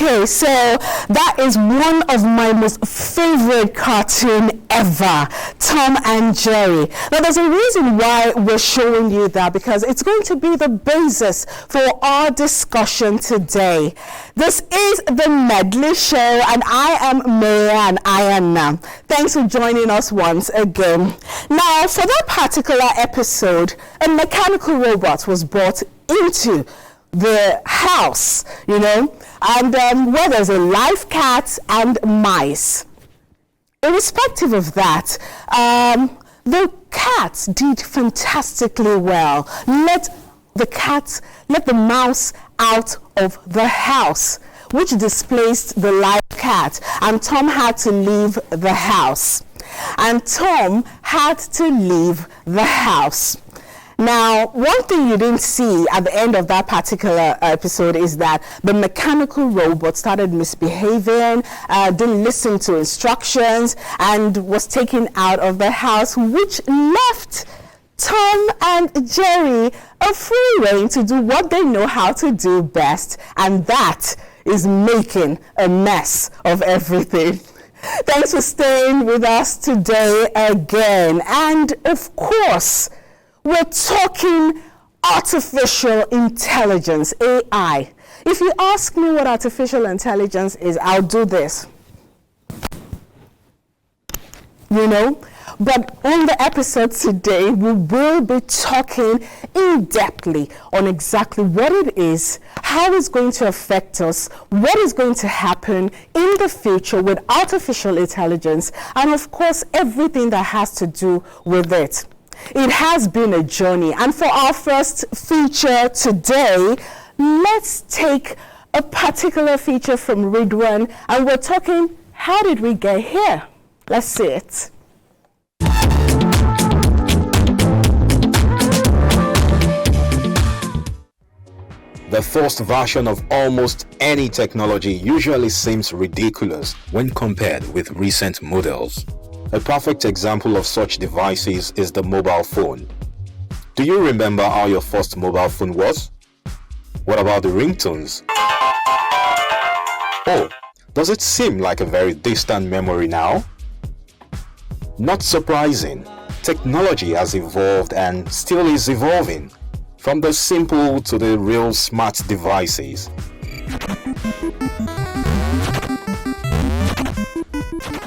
Okay, so that is one of my most favorite cartoon ever, Tom and Jerry. Now there's a reason why we're showing you that, because it's going to be the basis for our discussion today. This is the Medley Show, and I am Marianne Ayana. Thanks for joining us once again. Now, for that particular episode, a mechanical robot was brought into the house, and where there's a live cat and mice. Irrespective of that, the cat did fantastically well. Let the mouse out of the house, which displaced the live cat, and Tom had to leave the house. Now, one thing you didn't see at the end of that particular episode is that the mechanical robot started misbehaving, didn't listen to instructions, and was taken out of the house, which left Tom and Jerry a free rein to do what they know how to do best, and that is making a mess of everything. Thanks for staying with us today again. And of course, we're talking artificial intelligence, AI. If you ask me what artificial intelligence is, I'll do this. But on the episode today, we will be talking in-depthly on exactly what it is, how it's going to affect us, what is going to happen in the future with artificial intelligence, and of course, everything that has to do with it. It has been a journey, and for our first feature today, let's take a particular feature from Ridwan, and we're talking, how did we get here? Let's see it. The first version of almost any technology usually seems ridiculous when compared with recent models. A perfect example of such devices is the mobile phone. Do you remember how your first mobile phone was? What about the ringtones? Oh, does it seem like a very distant memory now? Not surprising. Technology has evolved and still is evolving, from the simple to the real smart devices.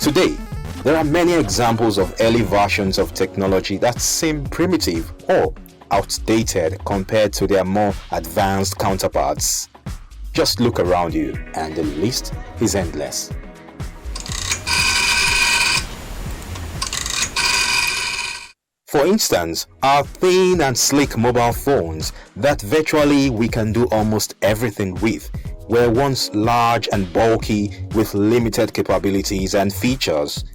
Today, there are many examples of early versions of technology that seem primitive or outdated compared to their more advanced counterparts. Just look around you and the list is endless. For instance, our thin and sleek mobile phones that virtually we can do almost everything with were once large and bulky with limited capabilities and features.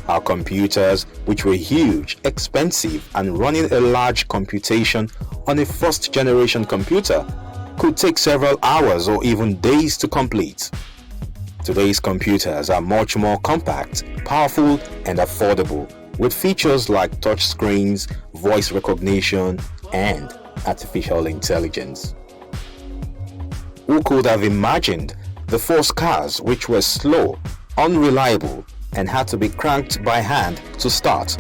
Our computers, which were huge, expensive, and running a large computation on a first-generation computer, could take several hours or even days to complete. Today's computers are much more compact, powerful, and affordable, with features like touch screens, voice recognition, and artificial intelligence. Who could have imagined the first cars, which were slow, unreliable, and had to be cranked by hand to start?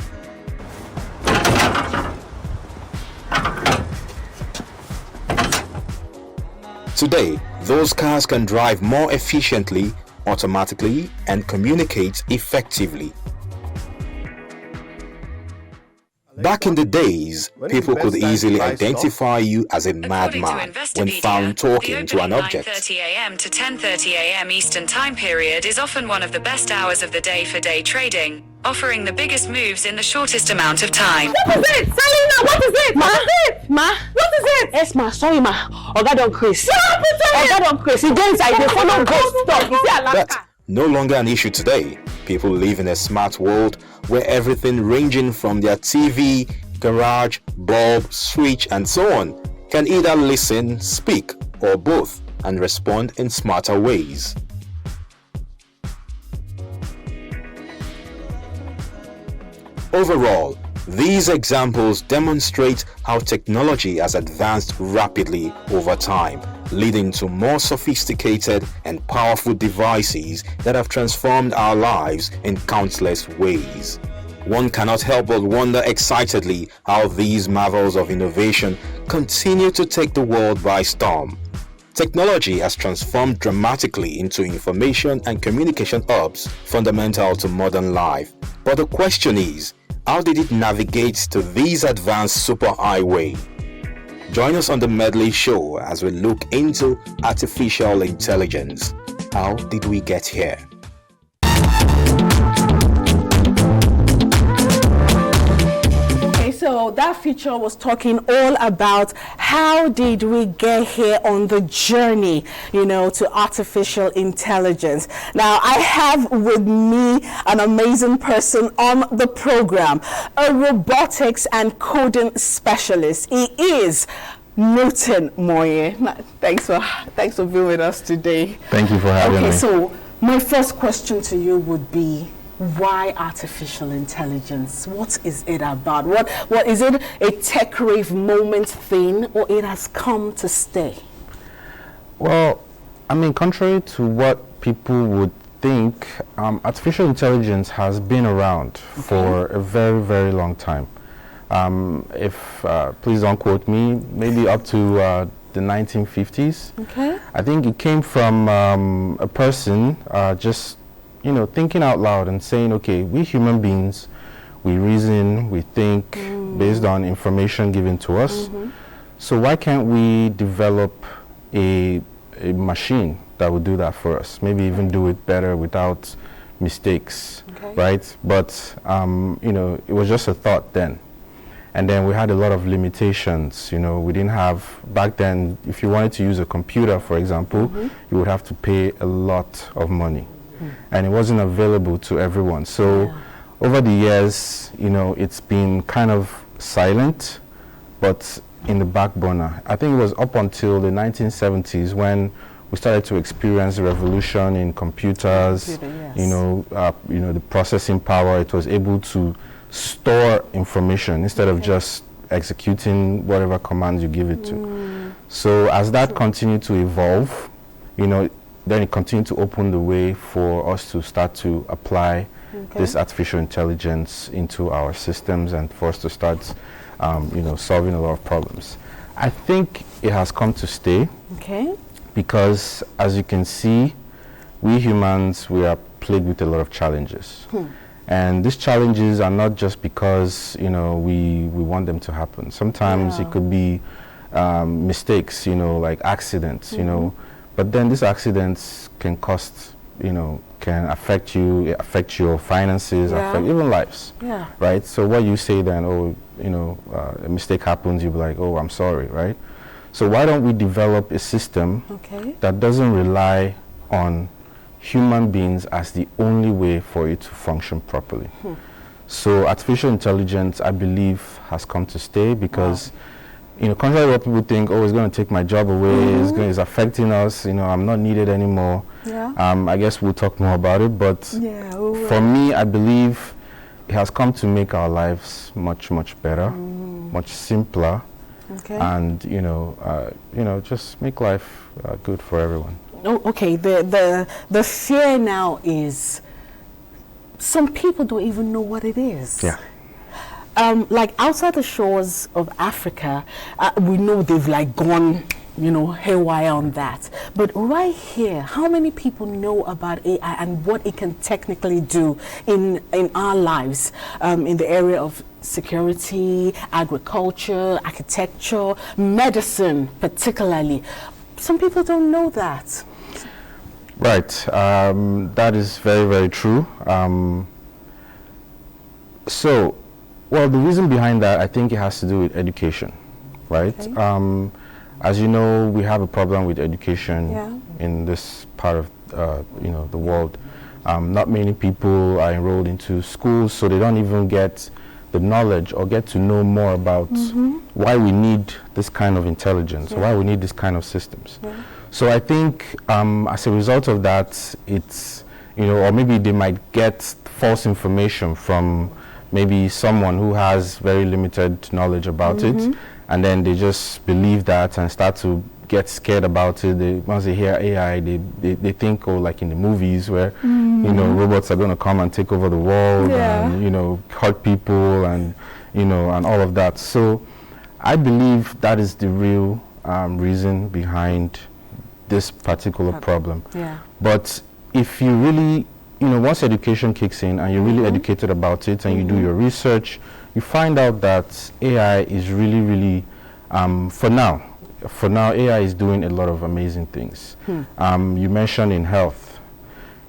Today, those cars can drive more efficiently, automatically, and communicate effectively. Back in the days, people could easily identify you as a madman when found talking to an object. 9:30 a.m. to 10:30 a.m. Eastern Time period is often one of the best hours of the day for day trading, offering the biggest moves in the shortest amount of time. What is it? Selena, what is it? Ma? What is it? Yes, ma. Sorry, ma. Oga don Chris. Oga don Chris. He goes inside. They follow ghost talk. You see Alaska. That's no longer an issue today. People live in a smart world where everything ranging from their TV, garage, bulb, switch, and so on can either listen, speak, or both, and respond in smarter ways. Overall, These examples demonstrate how technology has advanced rapidly over time, leading to more sophisticated and powerful devices that have transformed our lives in countless ways. One cannot help but wonder excitedly how these marvels of innovation continue to take the world by storm. Technology has transformed dramatically into information and communication hubs fundamental to modern life. But the question is, how did it navigate to these advanced superhighway? Join us on the Medley show as we look into artificial intelligence. How did we get here? So that feature was talking all about how did we get here on the journey, to artificial intelligence. Now, I have with me an amazing person on the program, a robotics and coding specialist. He is Newton Moye. Thanks for being with us today. Thank you for having me. Okay, so my first question to you would be, why artificial intelligence? What is it about? What is it, a tech rave moment thing, or it has come to stay? Well, contrary to what people would think, artificial intelligence has been around for a very, very long time. Please don't quote me, maybe up to the 1950s. Okay. I think it came from a person just thinking out loud and saying, okay, we human beings, we reason, we think based on information given to us. So why can't we develop a machine that would do that for us? Maybe even do it better without mistakes, right? But, it was just a thought then. And then we had a lot of limitations. We didn't have, back then, if you wanted to use a computer, for example, you would have to pay a lot of money. And it wasn't available to everyone. So over the years, it's been kind of silent, but in the back burner. I think it was up until the 1970s when we started to experience the revolution in computers, the processing power. It was able to store information instead of just executing whatever commands you give it to. So as that continued to evolve, then it continued to open the way for us to start to apply this artificial intelligence into our systems and for us to start, solving a lot of problems. I think it has come to stay because, as you can see, we humans, we are plagued with a lot of challenges. And these challenges are not just because, we want them to happen. Sometimes it could be mistakes, like accidents, But then these accidents can cost, can affect you, affect your finances, affect even lives, right? So what you say then, a mistake happens, you'll be like, oh, I'm sorry, right? So why don't we develop a system that doesn't rely on human beings as the only way for it to function properly? So artificial intelligence, I believe, has come to stay because contrary to what people think, it's going to take my job away, it's affecting us, I'm not needed anymore. I guess we'll talk more about it, but for me, I believe it has come to make our lives much, much better, much simpler, and, just make life good for everyone. Oh, okay. The fear now is some people don't even know what it is. Yeah. Like outside the shores of Africa, we know they've gone, haywire on that. But right here, how many people know about AI and what it can technically do in our lives, in the area of security, agriculture, architecture, medicine particularly? Some people don't know that. Right. That is very, very true. Well, the reason behind that, I think it has to do with education, right? As you know, we have a problem with education in this part of, the world. Not many people are enrolled into schools, so they don't even get the knowledge or get to know more about why we need this kind of intelligence, why we need this kind of systems. So I think as a result of that, it's, or maybe they might get false information from maybe someone who has very limited knowledge about it, and then they just believe that and start to get scared about it. Once they hear AI, they think, oh, like in the movies where you know, robots are going to come and take over the world and, you know, hurt people and, you know, and all of that. So I believe that is the real reason behind this particular problem. But if you really, you know, once education kicks in and you're really educated about it and you do your research, you find out that AI is really, for now, AI is doing a lot of amazing things. You mentioned in health,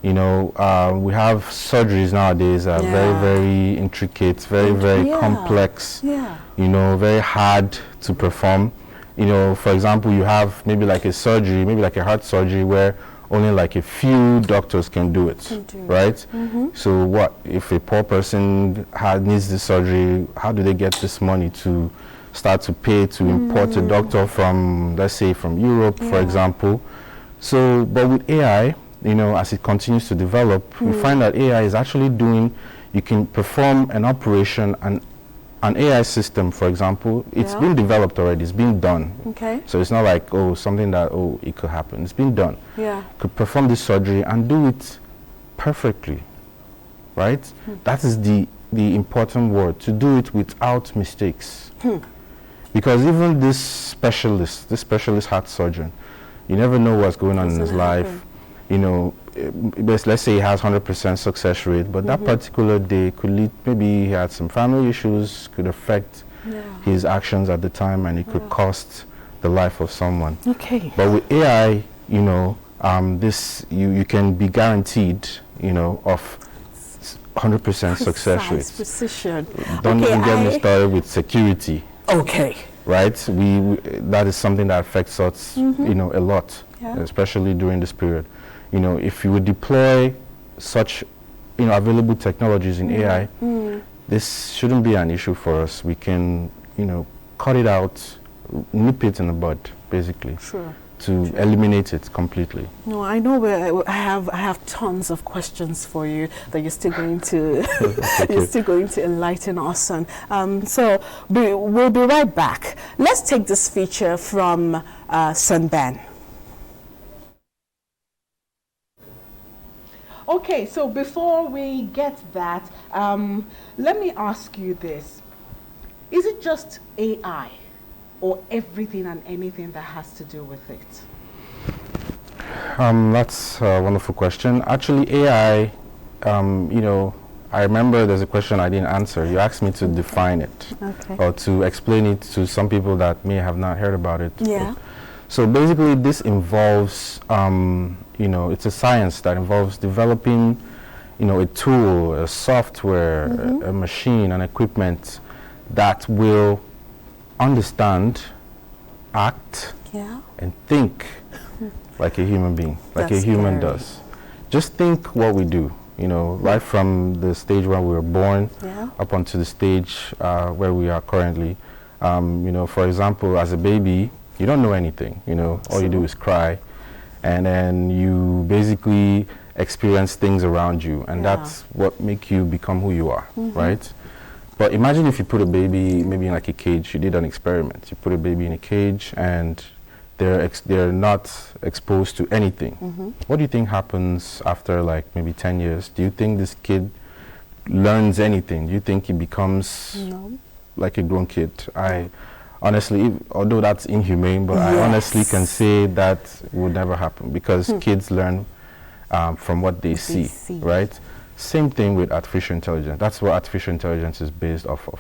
you know, we have surgeries nowadays that are very intricate, very complex, you know, very hard to perform. You know, for example, you have maybe like a surgery, maybe like a heart surgery where only like a few doctors can do it, right? So what if a poor person needs this surgery? How do they get this money to start to pay to import a doctor from, let's say, from Europe, for example? So, but with AI, you know, as it continues to develop, we find that AI is actually doing, you can perform an operation, and an AI system, for example, it's been developed already, it's been done. So it's not like, oh, something that, oh, it could happen. It's been done. Could perform this surgery and do it perfectly, right? That is the important word, to do it without mistakes. Because even this specialist heart surgeon, you never know what's going on in his life. You know, let's say he has 100% success rate, but that particular day could lead, maybe he had some family issues, could affect his actions at the time, and it could cost the life of someone. But with AI, you know, you can be guaranteed, you know, of 100% success rate. Precision. Don't even get me started with security. Right? That is something that affects us, you know, a lot, especially during this period. You know, if you would deploy such, you know, available technologies in AI, this shouldn't be an issue for us. We can, you know, cut it out, nip it in the bud, basically, to eliminate it completely. No, I know I have tons of questions for you that you're still going to you're still going to enlighten us on. So we'll be right back. Let's take this feature from Sunban. Okay, so before we get that, let me ask you this. Is it just AI or everything and anything that has to do with it? That's a wonderful question. Actually, AI, you know, I remember there's a question I didn't answer. You asked me to define it or to explain it to some people that may have not heard about it. So basically, this involves, you know, it's a science that involves developing, you know, a tool, a software, a machine, an equipment that will understand, act, and think like a human being, like a human does. Just think what we do, you know, right from the stage where we were born up onto the stage where we are currently. You know, for example, as a baby, you don't know anything, you know, all you do is cry, and then you basically experience things around you, and that's what makes you become who you are, right? But imagine if you put a baby maybe in like a cage. You did an experiment. You put a baby in a cage and they're not exposed to anything. What do you think happens after like maybe 10 years? Do you think this kid learns anything? Do you think he becomes like a grown kid? I honestly, although that's inhumane, but I honestly can say that would never happen, because kids learn from what they see, right? Same thing with artificial intelligence. That's what artificial intelligence is based off of.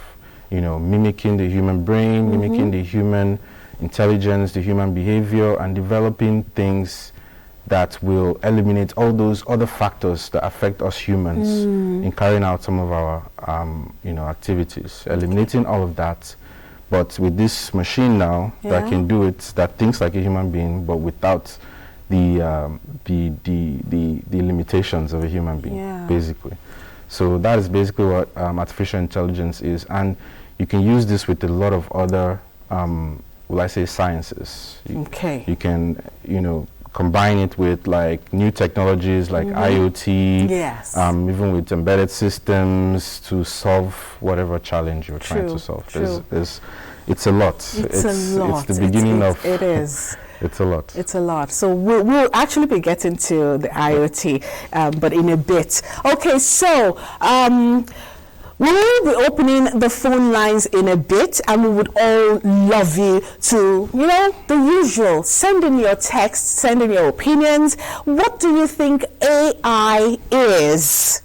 You know, mimicking the human brain, mimicking the human intelligence, the human behavior, and developing things that will eliminate all those other factors that affect us humans in carrying out some of our, you know, activities. Eliminating all of that. But with this machine now that can do it, that thinks like a human being, but without the limitations of a human being, basically. So that is basically what artificial intelligence is, and you can use this with a lot of other, will I say, sciences. You can, you know, combine it with like new technologies like IoT, yes, even with embedded systems to solve whatever challenge you're trying to solve. It's a lot. It's a lot. It's the beginning of. It is. It's a lot. It's a lot. So we'll actually be getting to the IoT, but in a bit. Okay, so we'll be opening the phone lines in a bit, and we would all love you to, the usual, send in your text, send in your opinions. What do you think AI is?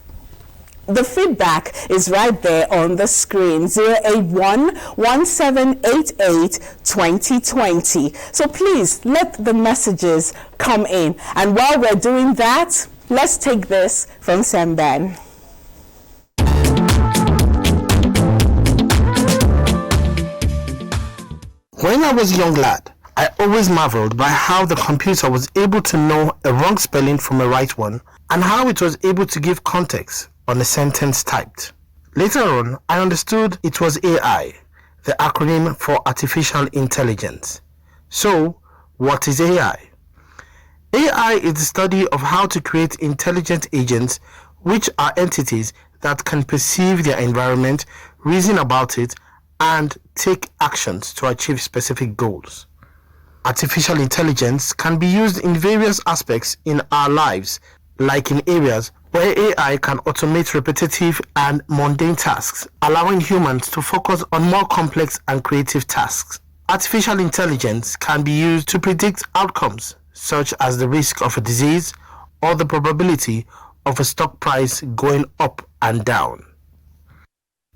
The feedback is right there on the screen, 081-1788-2020. So please let the messages come in. And while we're doing that, let's take this from Semben. When I was a young lad, I always marveled by how the computer was able to know a wrong spelling from a right one, and how it was able to give context on a sentence typed. Later on, I understood it was AI, the acronym for Artificial Intelligence. So, what is AI? AI is the study of how to create intelligent agents, which are entities that can perceive their environment, reason about it, and take actions to achieve specific goals. Artificial intelligence can be used in various aspects in our lives, like in areas where AI can automate repetitive and mundane tasks, allowing humans to focus on more complex and creative tasks. Artificial intelligence can be used to predict outcomes, such as the risk of a disease or the probability of a stock price going up and down.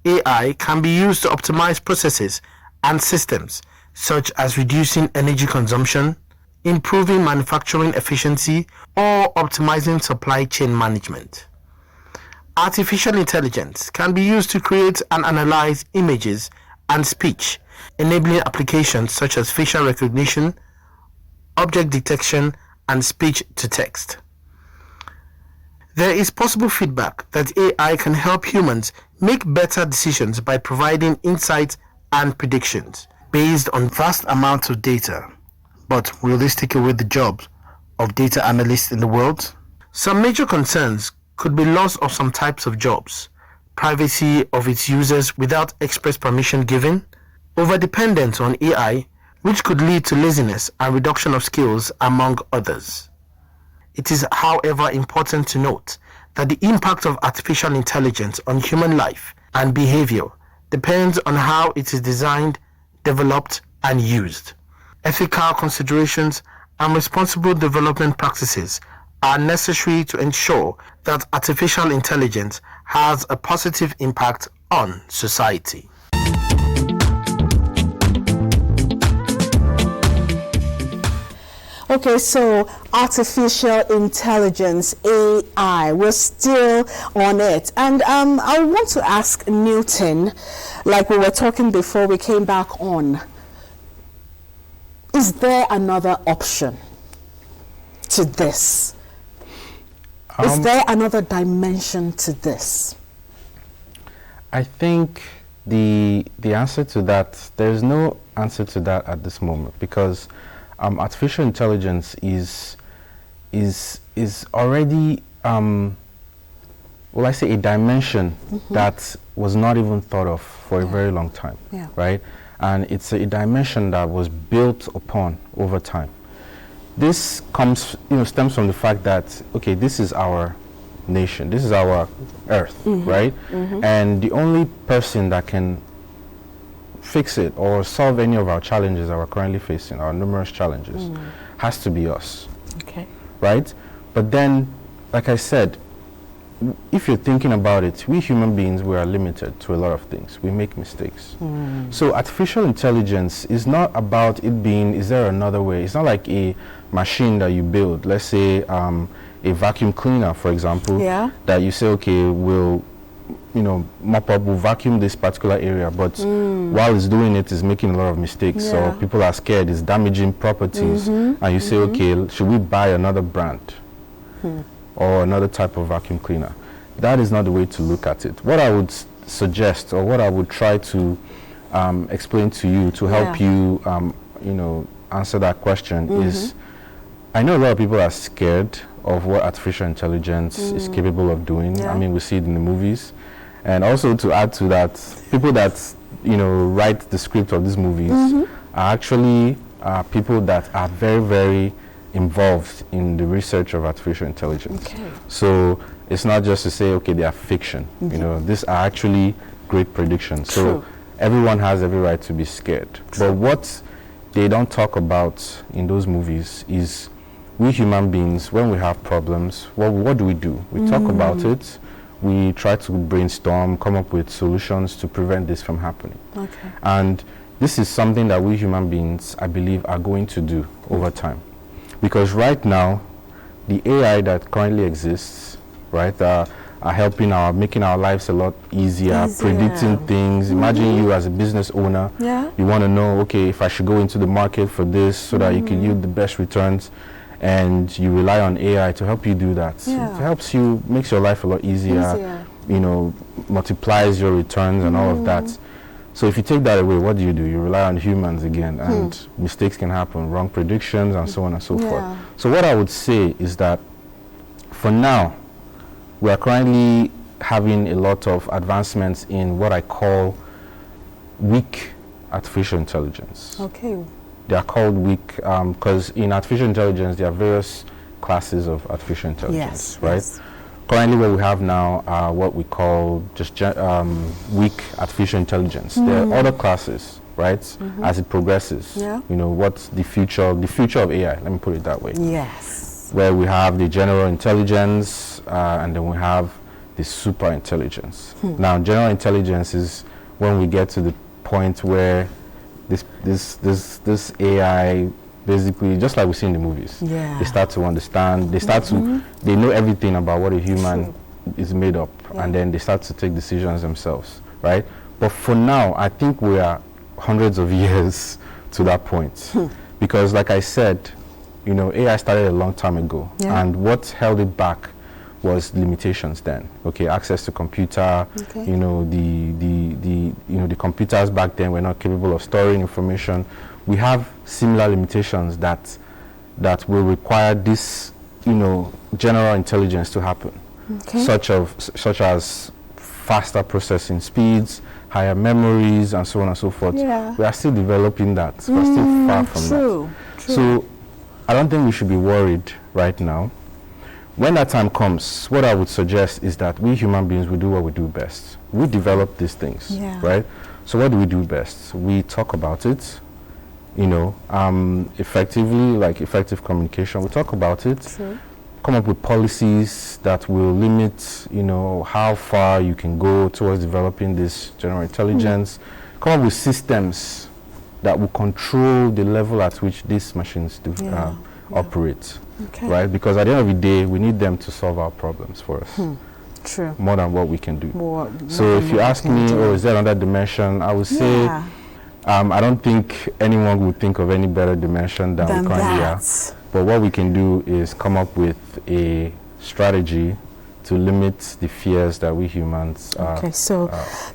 AI can be used to optimize processes and systems, such as reducing energy consumption, improving manufacturing efficiency, or optimizing supply chain management. Artificial intelligence can be used to create and analyze images and speech, enabling applications such as facial recognition, object detection, and speech-to-text. There is possible feedback that AI can help humans make better decisions by providing insights and predictions based on vast amounts of data. But realistically, with the jobs of data analysts in the world, some major concerns could be loss of some types of jobs, privacy of its users without express permission given, overdependence on AI, which could lead to laziness and reduction of skills, among others. It is, however, important to note that the impact of artificial intelligence on human life and behavior depends on how it is designed, developed, and used. Ethical considerations and responsible development practices are necessary to ensure that artificial intelligence has a positive impact on society. Okay, so artificial intelligence, AI, we're still on it. And I want to ask Newton, like we were talking before we came back on, is there another option to this? Is there another dimension to this? I think the answer to that, there's no answer to that at this moment, because artificial intelligence is already, I say, a dimension that was not even thought of for a very long time, right? And it's a dimension that was built upon over time. This comes, stems from the fact that, okay, this is our nation, this is our earth, right? And the only person that can fix it or solve any of our challenges that we're currently facing, our numerous challenges, has to be us, right? But then, like I said, if you're thinking about it, we human beings, we are limited to a lot of things. We make mistakes. So artificial intelligence is not about it being, is there another way? It's not like a machine that you build. Let's say a vacuum cleaner, for example, that you say, okay, we'll mop up, we'll vacuum this particular area, but while it's doing it, it's making a lot of mistakes. So people are scared, it's damaging properties. And you say, okay, should we buy another brand? Or another type of vacuum cleaner? That is not the way to look at it. What I would suggest, or what I would try to explain to you to help you, answer that question is, I know a lot of people are scared of what artificial intelligence is capable of doing. Yeah. I mean, we see it in the movies. And also to add to that, people that, write the script of these movies are actually people that are very, very involved in the research of artificial intelligence. Okay. So it's not just to say, okay, they are fiction. These are actually great predictions. So everyone has every right to be scared. But what they don't talk about in those movies is we human beings, when we have problems, what do? We talk about it. We try to brainstorm, come up with solutions to prevent this from happening. Okay. And this is something that we human beings, I believe, are going to do over time. Because right now, the AI that currently exists, right, are helping making our lives a lot easier, predicting things. Imagine you as a business owner, you want to know, okay, if I should go into the market for this so that you can yield the best returns, and you rely on AI to help you do that. It helps you, makes your life a lot easier. Multiplies your returns and all of that. So if you take that away, what do? You rely on humans again, and mistakes can happen, wrong predictions, and so on and so forth. So what I would say is that for now, we are currently having a lot of advancements in what I call weak artificial intelligence. Okay. They are called weak because in artificial intelligence, there are various classes of artificial intelligence, right? Yes. Currently, what we have now are what we call just weak artificial intelligence. There are other classes, right? As it progresses, what's the future of AI? Let me put it that way. Yes. Where we have the general intelligence, and then we have the super intelligence. Now, general intelligence is when we get to the point where this AI, basically, just like we see in the movies, they start to understand, they know everything about what a human is made up, and then they start to take decisions themselves, right? But for now, I think we are hundreds of years to that point. Because like I said, AI started a long time ago, and what held it back was limitations then. Okay, access to computer, the computers back then were not capable of storing information. We have similar limitations that will require this, general intelligence to happen. Such as faster processing speeds, higher memories, and so on and so forth. We are still developing that. We're still far from that. So I don't think we should be worried right now. When that time comes, what I would suggest is that we human beings will do what we do best. We develop these things, right? So what do we do best? We talk about it, effectively, like effective communication. We talk about it, come up with policies that will limit, how far you can go towards developing this general intelligence. Come up with systems that will control the level at which these machines operate. Right? Because at the end of the day, we need them to solve our problems for us. True. More than what we can do. So if you ask me, is there another dimension? I would say, I don't think anyone would think of any better dimension than we currently are. But what we can do is come up with a strategy to limit the fears that we humans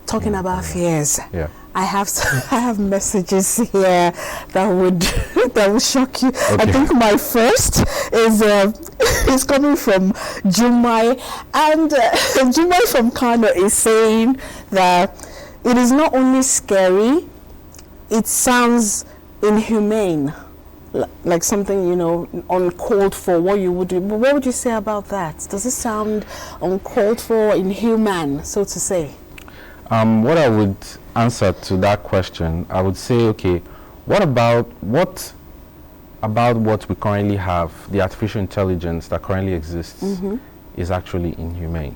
talking about fears. I have messages here that would shock you. I think my first is coming from Jumai, and Jumai from Kano is saying that it is not only scary, it sounds inhumane, like something uncalled for. What you would do? But what would you say about that? Does it sound uncalled for, inhuman, so to say? What I would answer to that question, I would say, okay, what about what we currently have, the artificial intelligence that currently exists, is actually inhumane.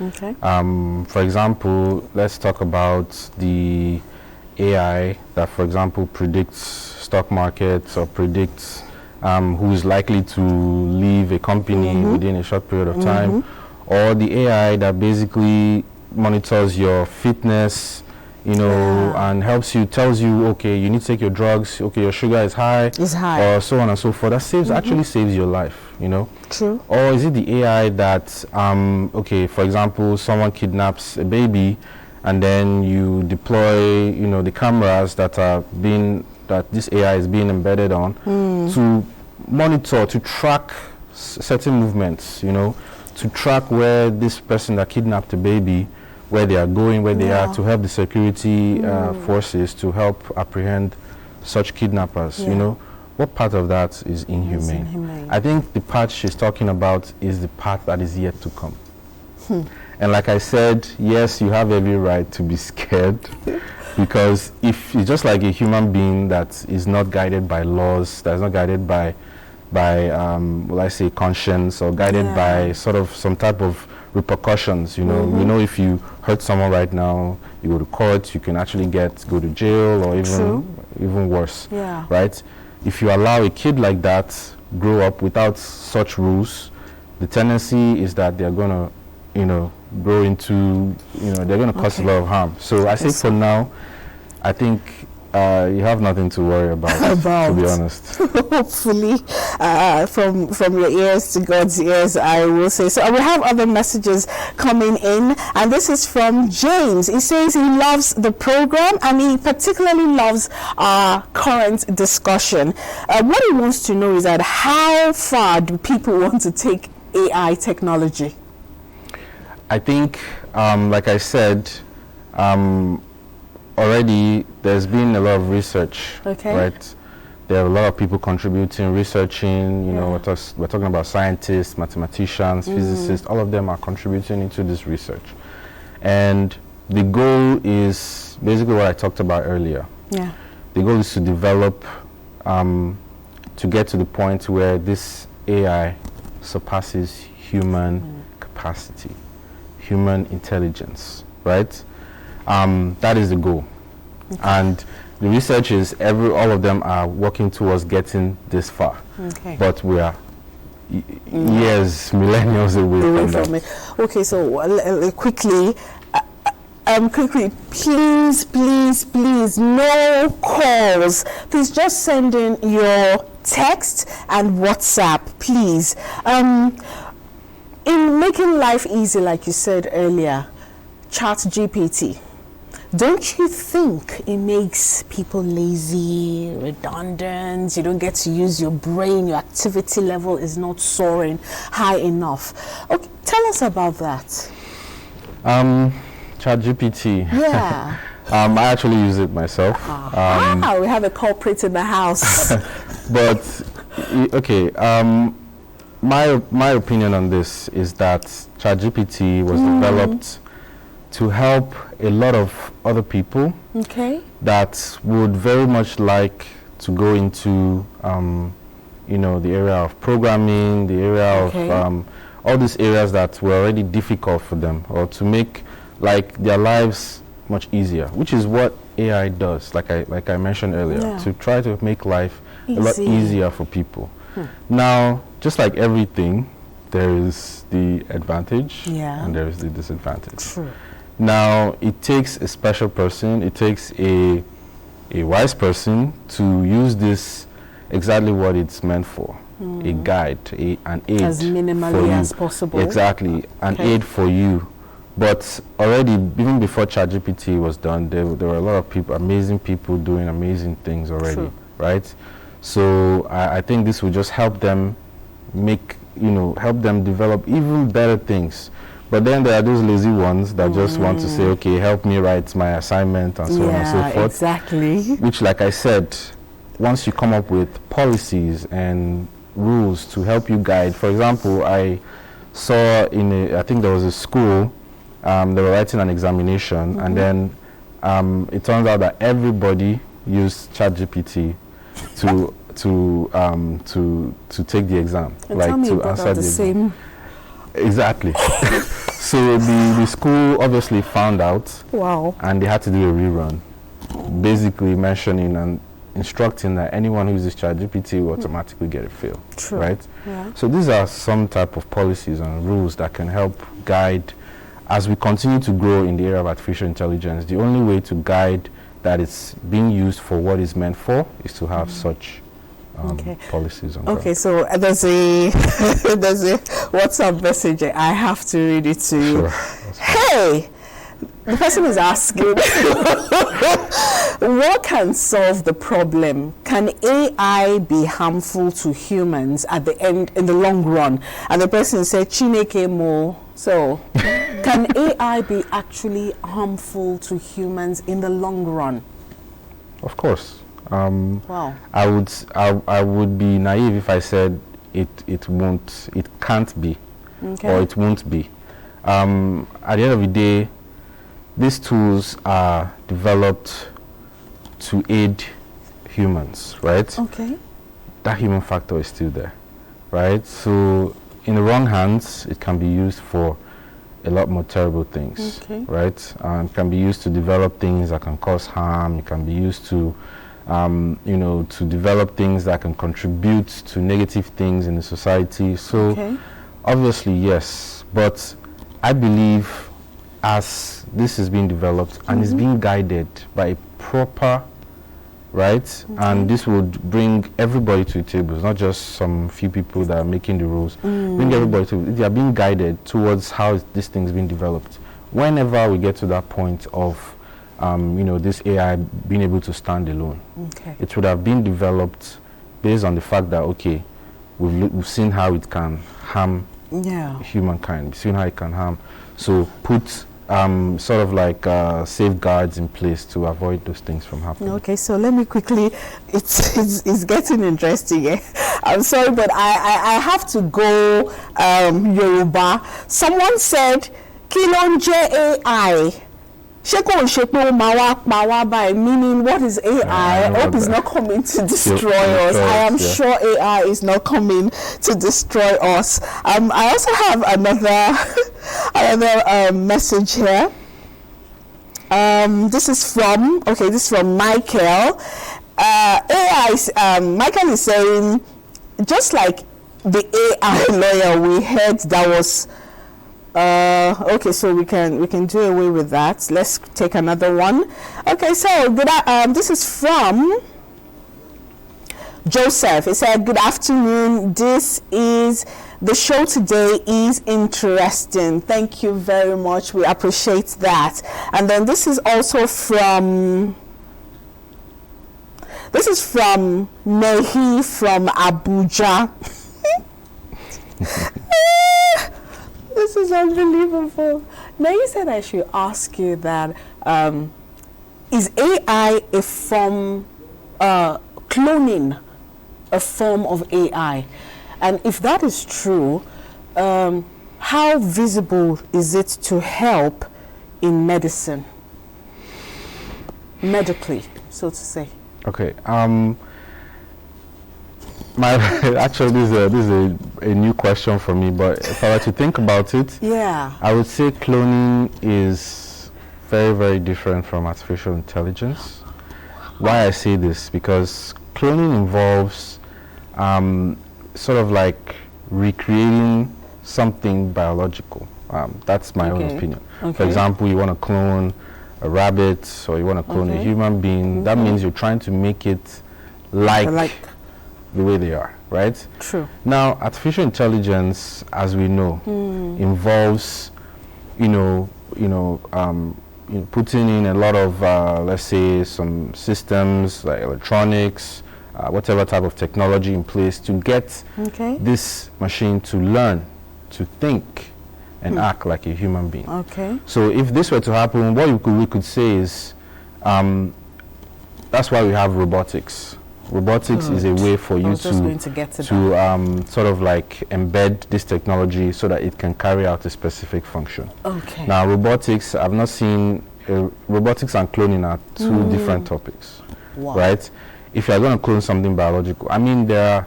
Okay. For example, let's talk about the AI that, for example, predicts stock markets or predicts who is likely to leave a company within a short period of time, or the AI that basically monitors your fitness, and tells you, okay, you need to take your drugs, okay, your sugar is high, or so on and so forth. That actually saves your life, True. Or is it the AI that, okay, for example, someone kidnaps a baby, and then you deploy, the cameras that this AI is being embedded on to monitor, to track certain movements, to track where this person that kidnapped the baby, where they are going, where they are, to help the security forces to help apprehend such kidnappers. What part of that is inhumane? I think the part she's talking about is the part that is yet to come. And like I said, yes, you have every right to be scared, because if it's just like a human being that is not guided by laws, that is not guided by will I say conscience, or guided by sort of some type of repercussions. If you hurt someone right now, you go to court, you can actually go to jail, or even worse. Right? If you allow a kid like that grow up without such rules, the tendency is that they're going to, grow into, they're going to cause a lot of harm. So I say for now, I think you have nothing to worry about. To be honest. Hopefully, from your ears to God's ears, I will say. So I will have other messages coming in, and this is from James. He says he loves the program, and he particularly loves our current discussion. What he wants to know is that how far do people want to take AI technology? I think, like I said, already there's been a lot of research, right? There are a lot of people contributing, researching, we're talking about scientists, mathematicians, physicists, all of them are contributing into this research. And the goal is basically what I talked about earlier. The goal is to develop, to get to the point where this AI surpasses human capacity, human intelligence, right? That is the goal. And the research is all of them are working towards getting this far. But we are years, millennials away from it. Okay, so quickly, please, no calls. Please just send in your text and WhatsApp, please. In making life easy, like you said earlier, ChatGPT, don't you think it makes people lazy, redundant? You don't get to use your brain, your activity level is not soaring high enough. Okay, tell us about that. ChatGPT. Yeah. I actually use it myself. We have a culprit in the house. But, okay, my opinion on this is that ChatGPT was developed to help a lot of other people that would very much like to go into the area of programming, the area of all these areas that were already difficult for them, or to make their lives much easier, which is what AI does, like I mentioned earlier, to try to make life a lot easier for people. Now, just like everything, there is the advantage and there is the disadvantage. True. Now, it takes a special person, it takes a wise person to use this exactly what it's meant for. A guide, an aid. As minimally as possible. Exactly, an aid for you. But already, even before ChatGPT was done, there were a lot of people, amazing people doing amazing things already, right? So I think this will just help them help them develop even better things. But then there are those lazy ones that just want to say, okay, help me write my assignment and so on and so forth. Exactly. Which, like I said, once you come up with policies and rules to help you guide. For example, I saw I think there was a school, they were writing an examination, and then it turns out that everybody used ChatGPT to take the exam, to answer the exam. Exactly. So the school obviously found out. Wow. And they had to do a rerun, basically mentioning and instructing that anyone who uses ChatGPT will automatically get a fail. True. Right? Yeah. So these are some type of policies and rules that can help guide as we continue to grow in the area of artificial intelligence. The only way to guide that it's being used for what it's meant for is to have such policies on ground. So there's a WhatsApp message. I have to read it to you. Sure. Hey, The person is asking, what can solve the problem? Can AI be harmful to humans at the end, in the long run? And the person said, Chineke mo. So, can AI be actually harmful to humans in the long run? Of course. Wow. I would be naive if I said it can't be, or it won't be. At the end of the day, these tools are developed to aid humans, right? Okay. That human factor is still there, right? So in the wrong hands, it can be used for a lot more terrible things, right? It can be used to develop things that can cause harm. It can be used to, to develop things that can contribute to negative things in the society. So obviously, yes, but I believe as this is being developed and is being guided by a proper, right? And this would bring everybody to the table. It's not just some few people that are making the rules. Bring everybody to, they are being guided towards how this thing is being developed. Whenever we get to that point of, this AI being able to stand alone, it would have been developed based on the fact that, okay, we've seen how it can harm humankind. We've seen how it can harm. So put sort of like safeguards in place to avoid those things from happening. Okay, so let me quickly, it's getting interesting. I'm sorry, but I have to go Yoruba. Someone said, Kilonje AI. Meaning, what is AI? I hope it's not coming to destroy us. I am sure AI is not coming to destroy us. I also have another message here. This is from Michael. Michael is saying, just like the AI lawyer we heard that was okay, so we can do away with that. Let's take another one. Okay, so this is from Joseph. He said, good afternoon. The show today is interesting. Thank you very much. We appreciate that. And then this is also from Nehi from Abuja. This is unbelievable. Now you said I should ask you that, is AI a form, cloning a form of AI? And if that is true, how visible is it to help in medicine? Medically, so to say. Okay. Actually, this is a new question for me, but if I were to think about it, I would say cloning is very, very different from artificial intelligence. Why I say this? Because cloning involves sort of like recreating something biological. That's my own opinion. For example, you want to clone a rabbit or you want to clone a human being. That means you're trying to make it like the way they are, right? True. Now, artificial intelligence, as we know, involves, putting in a lot of, let's say, some systems like electronics, whatever type of technology in place to get this machine to learn, to think, and act like a human being. Okay. So, if this were to happen, what we could say is, that's why we have robotics. Robotics is a way for you to sort of like embed this technology so that it can carry out a specific function. Okay. Now, robotics, I've not seen, robotics and cloning are two different topics, right? If you're going to clone something biological, I mean, there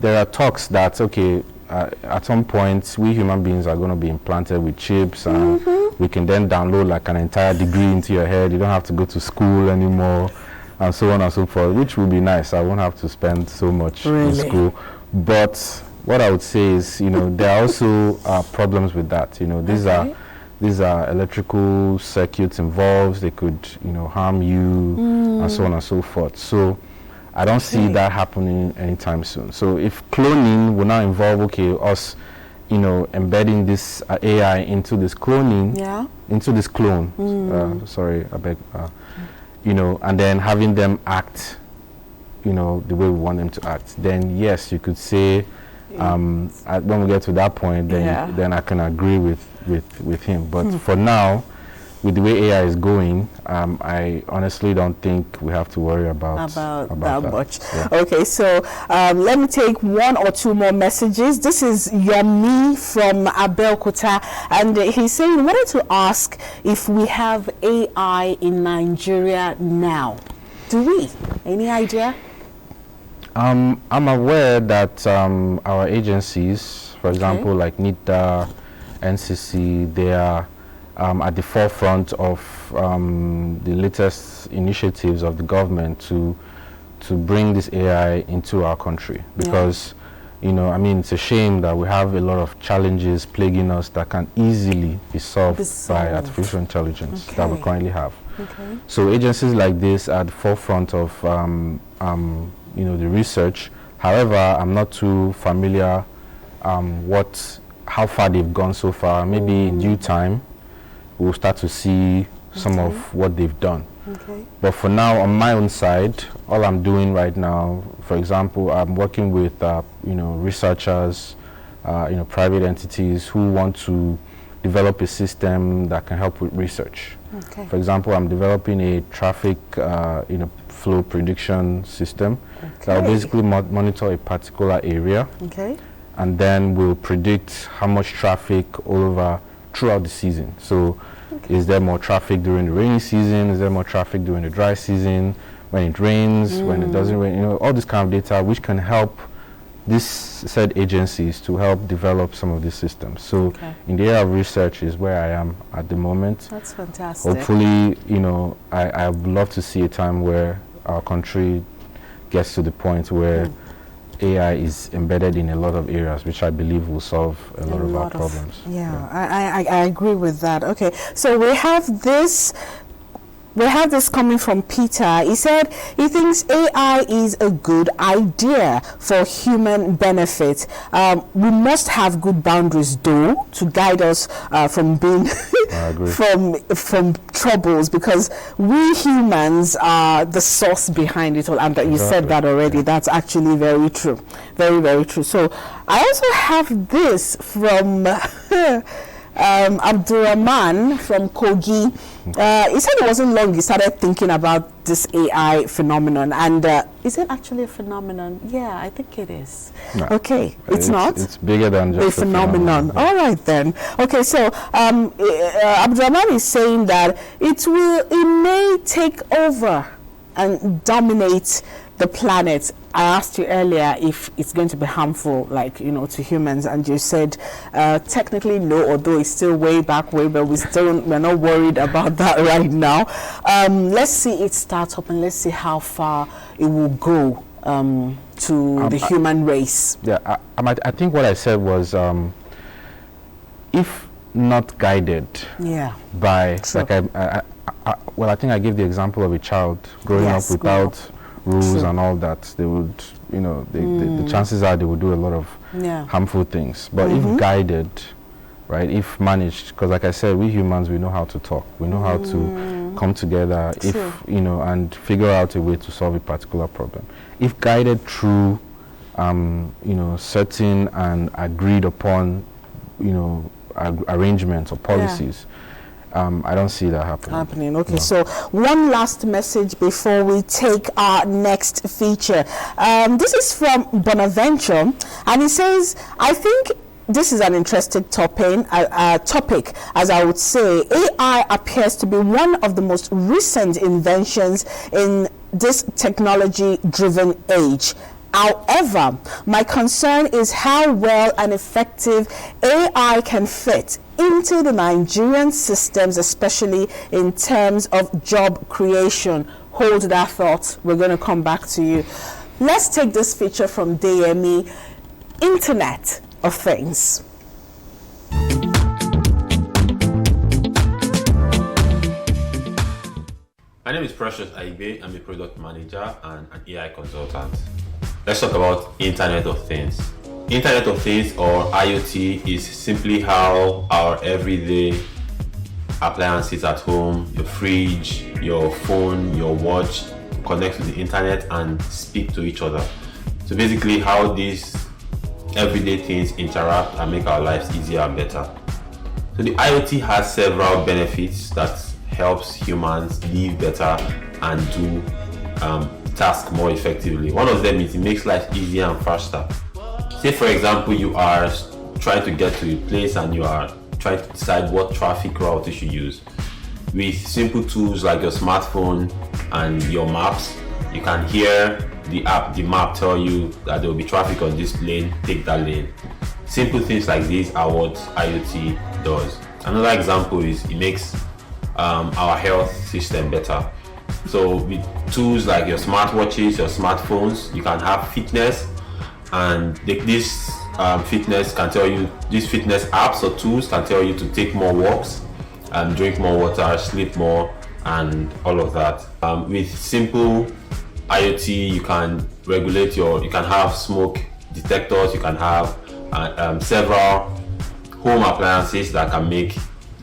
are talks that, okay, at some point, we human beings are going to be implanted with chips and we can then download like an entire degree into your head. You don't have to go to school anymore. And so on and so forth, which would be nice. I won't have to spend so much in school. But what I would say is, there are also problems with that. These are electrical circuits involved. They could, harm you, and so on and so forth. So I don't see that happening anytime soon. So if cloning will now involve, us embedding this AI into this cloning, into this clone. Sorry, I beg. And then having them act, the way we want them to act. Then yes, you could say, when we get to that point, then I can agree with him. But for now, with the way AI is going, I honestly don't think we have to worry about that much. Yeah. Okay, so let me take one or two more messages. This is Yomi from Abeokuta, and he's saying, he wanted to ask if we have AI in Nigeria now. Do we? Any idea? I'm aware that our agencies, for example, like NITA, NCC, they are at the forefront of the latest initiatives of the government to bring this AI into our country, because it's a shame that we have a lot of challenges plaguing us that can easily be solved by artificial intelligence that we currently have. So agencies like this are at the forefront of the research. However, I'm not too familiar how far they've gone so far. Maybe in due time we'll start to see some of what they've done. But for now, on my own side, all I'm doing right now, for example, I'm working with researchers, private entities who want to develop a system that can help with research. For example, I'm developing a traffic flow prediction system that will basically monitor a particular area, and then will predict how much traffic all over throughout the season. So is there more traffic during the rainy season? Is there more traffic during the dry season? When it rains, when it doesn't rain? All this kind of data which can help these said agencies to help develop some of these systems. So in the area of research is where I am at the moment. That's fantastic. Hopefully, I would love to see a time where our country gets to the point where AI is embedded in a lot of areas, which I believe will solve a lot of our problems. I agree with that. Okay, so we have this coming from Peter. He said he thinks AI is a good idea for human benefit. We must have good boundaries, though, to guide us from being from troubles, because we humans are the source behind it all. And you said that already. That's actually very true. Very, very true. So I also have this from Abdurrahman from Kogi. He said it wasn't long he started thinking about this AI phenomenon. And is it actually a phenomenon? Yeah, I think it is. No, okay, it's not? It's bigger than just a phenomenon. All right then. Okay, so Abdurrahman is saying that it may take over and dominate the planet. I asked you earlier if it's going to be harmful, to humans, and you said technically no, although it's still way back, but we're not worried about that right now. Let's see it start up, and let's see how far it will go to the human race. Yeah, I think what I said was, if not guided by, I think I gave the example of a child growing up without rules and all that. They would, the chances are they would do a lot of harmful things. But if guided, right, if managed, because like I said, we humans, we know how to talk. We know how to come together, and figure out a way to solve a particular problem. If guided through, certain and agreed upon, arrangements or policies, I don't see that happening. Okay, so one last message before we take our next feature. This is from Bonaventure, and he says, I think this is an interesting topic, as I would say. AI appears to be one of the most recent inventions in this technology-driven age. However, my concern is how well and effective AI can fit into the Nigerian systems, especially in terms of job creation. Hold that thought. We're going to come back to you. Let's take this feature from DME, Internet of Things. My name is Precious Aibe. I'm a product manager and an AI consultant. Let's talk about Internet of Things. Internet of Things or IoT is simply how our everyday appliances at home, your fridge, your phone, your watch, connect to the internet and speak to each other. So basically how these everyday things interact and make our lives easier and better. So the IoT has several benefits that helps humans live better and do tasks more effectively. One of them is it makes life easier and faster. Say for example, you are trying to get to a place and you are trying to decide what traffic route you should use. With simple tools like your smartphone and your maps, you can hear the map tell you that there will be traffic on this lane, take that lane. Simple things like these are what IoT does. Another example is it makes our health system better. So with tools like your smartwatches, your smartphones, you can have fitness, and this fitness can tell you, these fitness apps or tools can tell you to take more walks, drink more water, sleep more, and all of that. With simple IoT, you can regulate you can have smoke detectors, you can have several home appliances that can make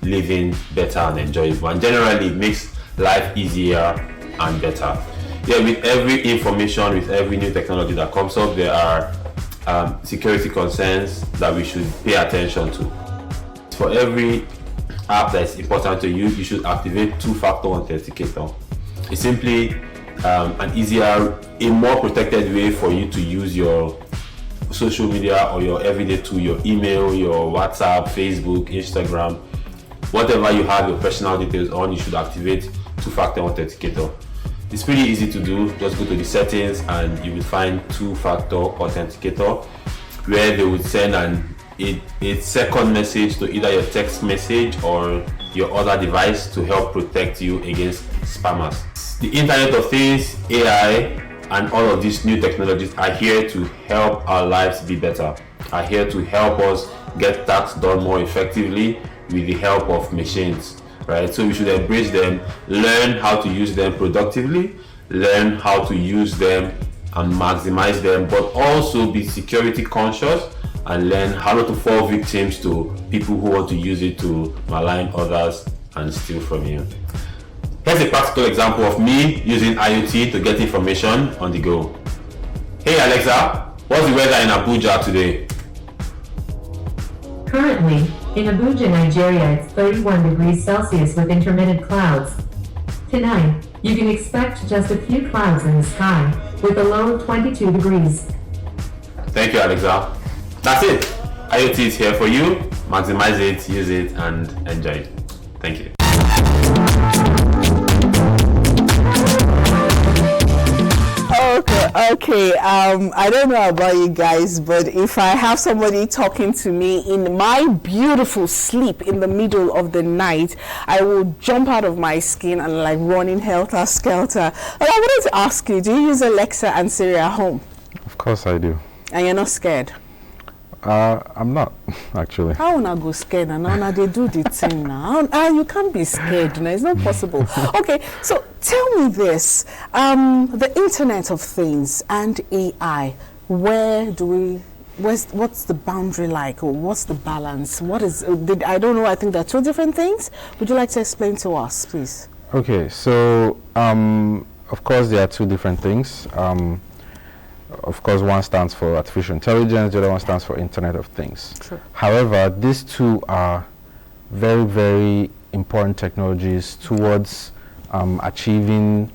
living better and enjoyable, and generally it makes life easier and better. Yeah, with every information, with every new technology that comes up, there are security concerns that we should pay attention to. For every app that is important to you, you should activate two-factor authenticator. It's simply an easier, a more protected way for you to use your social media or your everyday tool, your email, your WhatsApp, Facebook, Instagram, whatever you have your personal details on, you should activate two-factor authenticator. It's pretty easy to do. Just go to the settings and you will find two-factor authenticator, where they would send a second message to either your text message or your other device to help protect you against spammers. The Internet of Things, AI, and all of these new technologies are here to help our lives be better, are here to help us get tasks done more effectively with the help of machines, right? So we should embrace them, learn how to use them productively, learn how to use them and maximize them, but also be security conscious and learn how not to fall victims to people who want to use it to malign others and steal from you. Here's a practical example of me using IoT to get information on the go. Hey Alexa, what's the weather in Abuja today? Currently, in Abuja, Nigeria, it's 31 degrees Celsius with intermittent clouds. Tonight, you can expect just a few clouds in the sky, with a low of 22 degrees. Thank you, Alexa. That's it. IoT is here for you. Maximize it, use it, and enjoy it. Thank you. Okay. I don't know about you guys, but if I have somebody talking to me in my beautiful sleep in the middle of the night, I will jump out of my skin and like running helter skelter. But I wanted to ask you, do you use Alexa and Siri at home? Of course I do. And you're not scared? I'm not, actually. How will I go scared now they do the thing now? You can't be scared now, it's not possible. Okay, so tell me this, the Internet of Things and AI, what's the boundary like, or what's the balance? I don't know, I think they're two different things. Would you like to explain to us, please? Okay, so of course there are two different things. Of course, one stands for artificial intelligence, the other one stands for Internet of Things. True. However, these two are very, very important technologies towards achieving,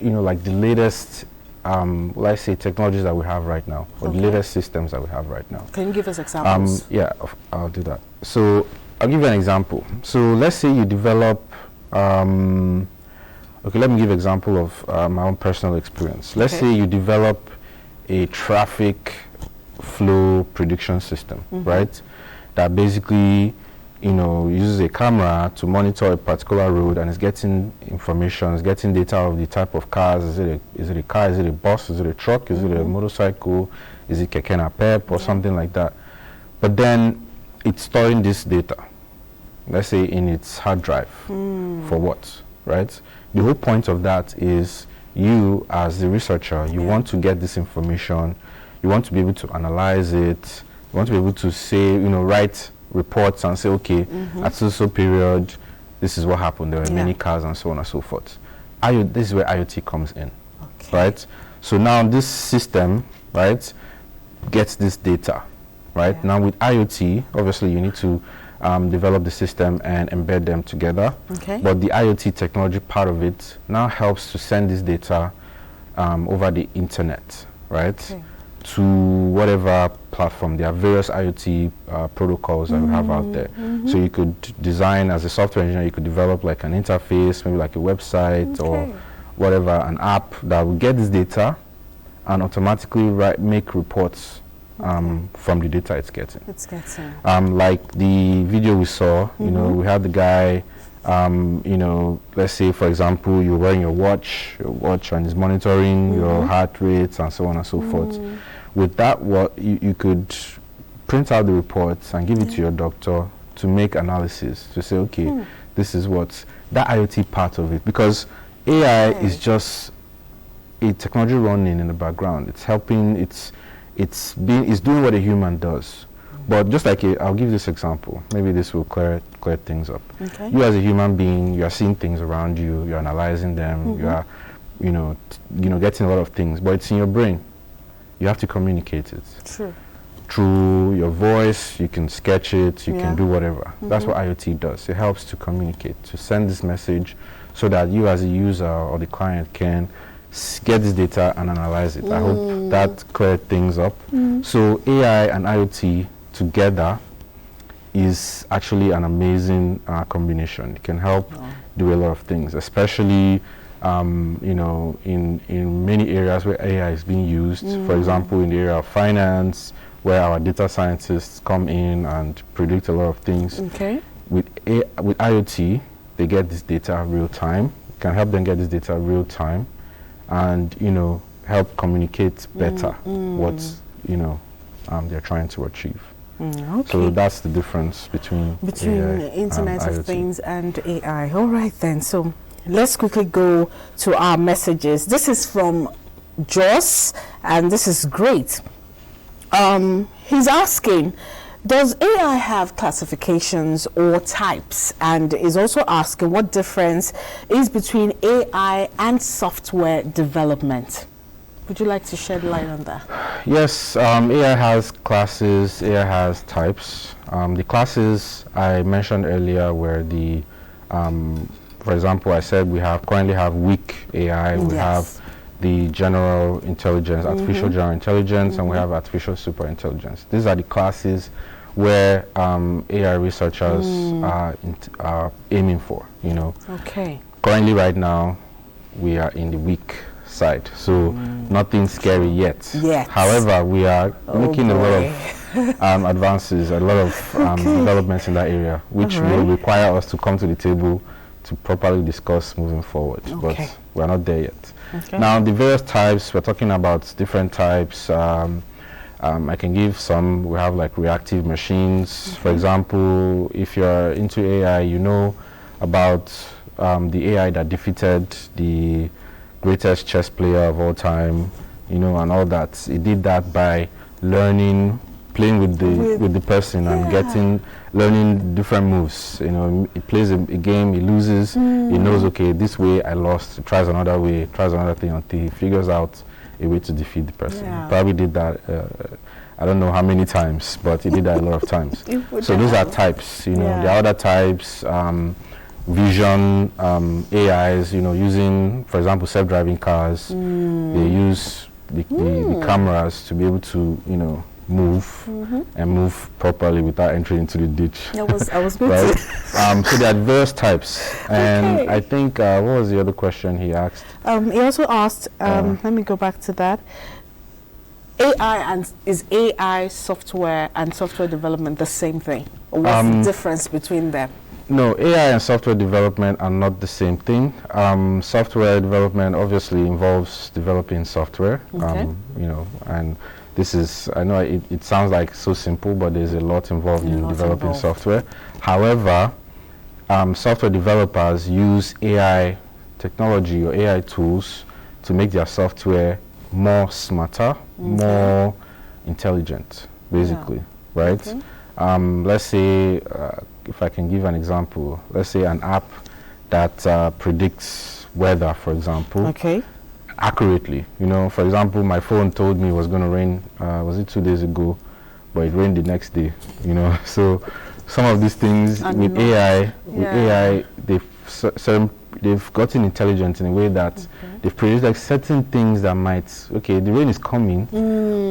like the latest, let's say, technologies that we have right now, or the latest systems that we have right now. Can you give us examples? Yeah, I'll do that. So I'll give you an example. So let's say you develop, let me give an example of my own personal experience. Let's say you develop a traffic flow prediction system, right? That basically, uses a camera to monitor a particular road and is getting information, is getting data of the type of cars. Is it a car? Is it a bus? Is it a truck? Is it a motorcycle? Is it keke napep or something like that? But then it's storing this data, let's say in its hard drive. For what, right? The whole point of that is you, as the researcher, you want to get this information, you want to be able to analyze it. You want to be able to say, write reports and say, okay, at so period, this is what happened. There were many cars and so on and so forth. This is where IoT comes in, right? So now this system, right, gets this data, right? Yeah. Now with IoT, obviously you need to develop the system and embed them together. Okay. But the IoT technology part of it now helps to send this data over the internet, right? Okay. To whatever platform. There are various IoT protocols that we have out there. So you could design, as a software engineer, you could develop like an interface, maybe like a website or whatever, an app that will get this data and automatically make reports from the data it's getting. Like the video we saw, we had the guy, let's say, for example, you're wearing your watch and is monitoring your heart rates and so on and so forth. With that, you could print out the reports and give it to your doctor to make analysis, to say, okay, this is what that IoT part of it, because AI is just a technology running in the background. It's helping, it's doing what a human does. But just like I'll give this example. Maybe this will clear things up. Okay. You as a human being, you are seeing things around you. You're analyzing them. You are, getting a lot of things. But it's in your brain. You have to communicate it. True. Through your voice, you can sketch it. You can do whatever. That's what IoT does. It helps to communicate, to send this message, so that you as a user or the client can get this data and analyze it. I hope that cleared things up. So AI and IoT together is actually an amazing combination. It can help do a lot of things, especially in many areas where AI is being used. For example, in the area of finance, where our data scientists come in and predict a lot of things. Okay. With IoT, they get this data real time. It can help them get this data real time, and help communicate better what they're trying to achieve. Okay. So that's the difference between AI the Internet and of IoT. Things and AI. All right then. So let's quickly go to our messages. This is from Joss, and this is great. He's asking, does AI have classifications or types? And is also asking what difference is between AI and software development. Would you like to shed light on that? Yes, AI has classes, AI has types. The classes I mentioned earlier were the, for example, I said we currently have weak AI, we have the general intelligence, artificial general intelligence, and we have artificial super intelligence. These are the classes where AI researchers are aiming for, Okay. Currently, right now, we are in the weak side, so nothing scary yet. However, we are making a lot of advances, a lot of developments in that area, which will require us to come to the table to properly discuss moving forward. But we're not there yet. Now, the various types, we're talking about different types. I can give some. We have like reactive machines. For example, if you're into AI, you know about the AI that defeated the greatest chess player of all time, and all that. It did that by playing with the person and learning different moves. He plays a game, he loses, he knows, okay, this way I lost, he tries another way, tries another thing until he figures out a way to defeat the person. He probably did that, I don't know how many times, but he did that a lot of times. So those are types, There are other types, vision AIs, using, for example, self-driving cars. They use the cameras to be able to, move and move properly without entering into the ditch. I was going right? to. So there are various types, and I think what was the other question he asked? He also asked. Let me go back to that. Is AI software and software development the same thing, or what's the difference between them? No, AI and software development are not the same thing. Software development obviously involves developing software, and this is, I know it sounds like so simple, but there's a lot involved in developing software. However, software developers use AI technology or AI tools to make their software more smarter, more intelligent, basically, right? Okay. Let's say, if I can give an example, let's say an app that predicts weather, for example, Okay. accurately. You know, for example, my phone told me it was going to rain, was it 2 days ago, but it rained the next day, you know. So some of these things And with not- AI, yeah. they've gotten intelligent in a way that they've predicted like certain things that might, okay, the rain is coming,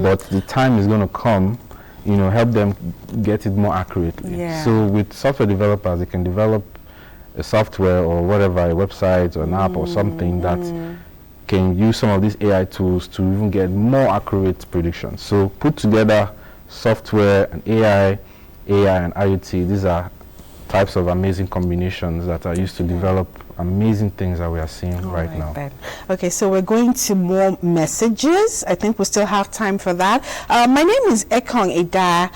but the time is going to come, you know, help them get it more accurately. Yeah. So with software developers, they can develop a software or whatever, a website or an app or something that can use some of these AI tools to even get more accurate predictions. So put together software and AI and IoT, these are types of amazing combinations that are used to develop amazing things that we are seeing right now. Then. Okay, so we're going to more messages. I think we still have time for that. My name is Ekong Ida,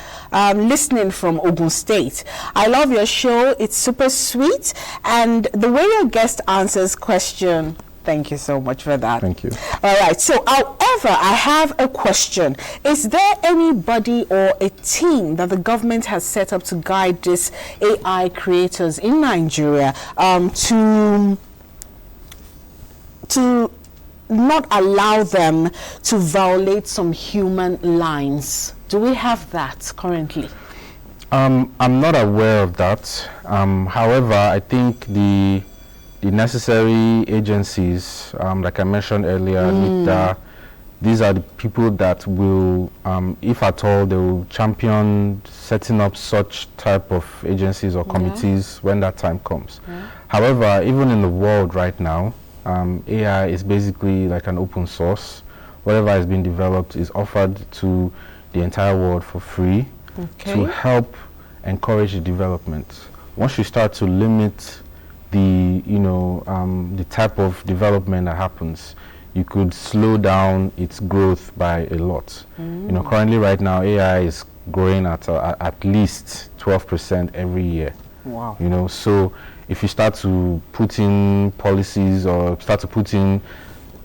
listening from Ogun State. I love your show. It's super sweet. And the way your guest answers question, thank you so much for that. Thank you. All right. So, however, I have a question. Is there anybody or a team that the government has set up to guide these AI creators in Nigeria to not allow them to violate some human lines? Do we have that currently? I'm not aware of that. However, I think the necessary agencies, like I mentioned earlier, NITA, these are the people that will, if at all, they will champion setting up such type of agencies or committees when that time comes. However, even in the world right now, AI is basically like an open source. Whatever has been developed is offered to the entire world for free to help encourage the development. Once you start to limit the type of development that happens, you could slow down its growth by a lot. You know, currently right now AI is growing at least 12% every year. Wow. You know, so if you start to put in policies or start to put in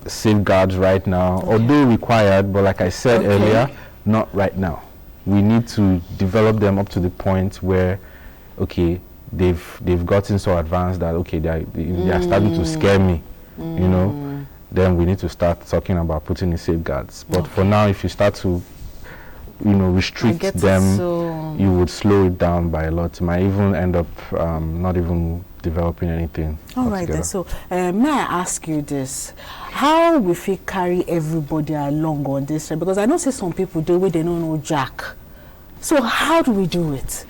safeguards right now, although required, but like I said earlier, not right now. We need to develop them up to the point where, okay, they've gotten so advanced that they are starting to scare me, you know, then we need to start talking about putting in safeguards. But for now, if you start to, you know, restrict them, you would slow it down by a lot. You might even end up not even developing anything. All right then. So may I ask you this: how will we carry everybody along on this? Because I know some people do it, they don't know Jack. So how do we do it?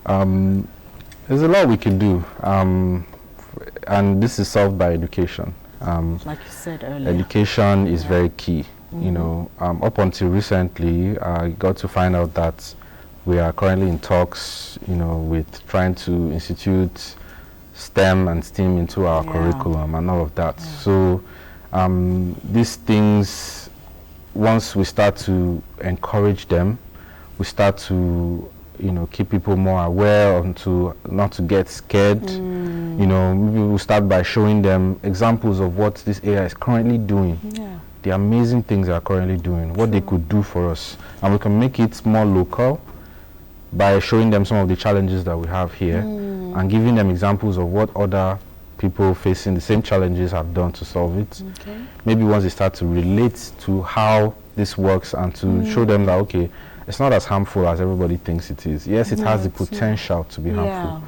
There's a lot we can do, and this is solved by education. Like you said earlier, education is very key. You know, up until recently, I got to find out that we are currently in talks, you know, with trying to institute STEM and STEAM into our curriculum and all of that. So these things, once we start to encourage them, we start to, you know, keep people more aware and to not to get scared. You know, maybe we'll start by showing them examples of what this AI is currently doing. The amazing things they are currently doing, what they could do for us. And we can make it more local by showing them some of the challenges that we have here and giving them examples of what other people facing the same challenges have done to solve it. Maybe once they start to relate to how this works and to show them that, okay, it's not as harmful as everybody thinks it is. Yes, it has the potential to be harmful,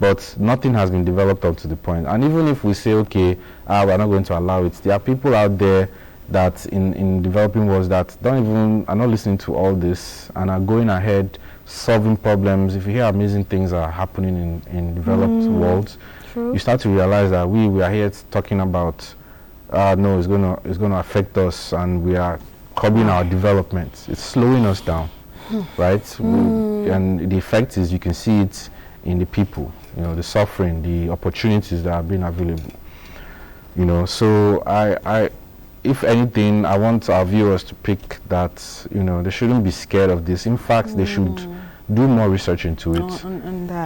but nothing has been developed up to the point. And even if we say, okay, we're not going to allow it, there are people out there that in developing worlds that are not listening to all this and are going ahead solving problems. If you hear amazing things are happening in developed worlds, you start to realize that we are here talking about no, it's going to affect us, and we are curbing our development. It's slowing us down. Right? And the effect is you can see it in the people, you know, the suffering, the opportunities that are being available. You know, so if anything, I want our viewers to pick that, you know, they shouldn't be scared of this. In fact, they should do more research into it,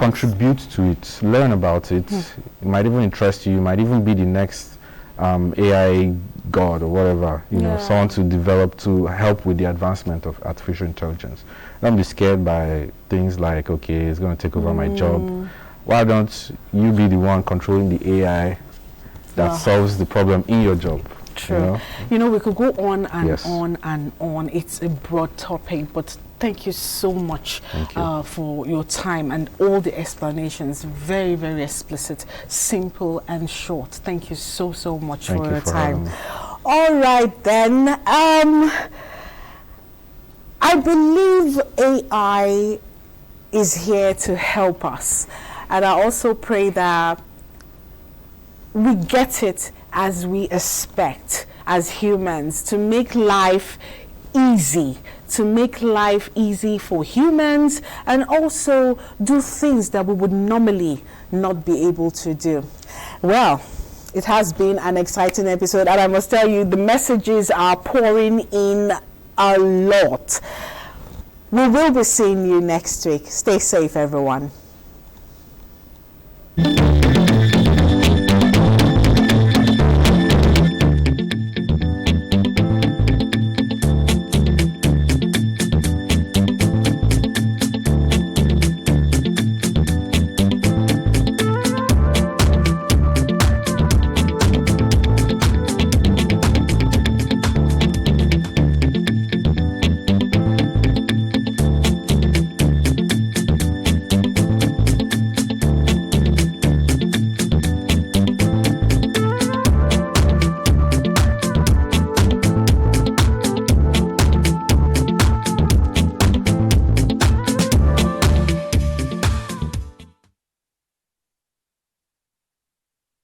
contribute to it, learn about it. It might even interest you. You might even be the next AI God or whatever, someone to develop to help with the advancement of artificial intelligence. Don't be scared by things like, okay, it's going to take over my job. Why don't you be the one controlling the AI that solves the problem in your job? True. We could go on and on and on. It's a broad topic, but thank you so much for your time and all the explanations. Very, very explicit, simple and short. Thank you so much for your time. All right then. I believe AI is here to help us, and I also pray that we get it as we expect as humans, to make life easy, for humans, and also do things that we would normally not be able to do. Well, it has been an exciting episode, and I must tell you, the messages are pouring in a lot. We will be seeing you next week. Stay safe, everyone.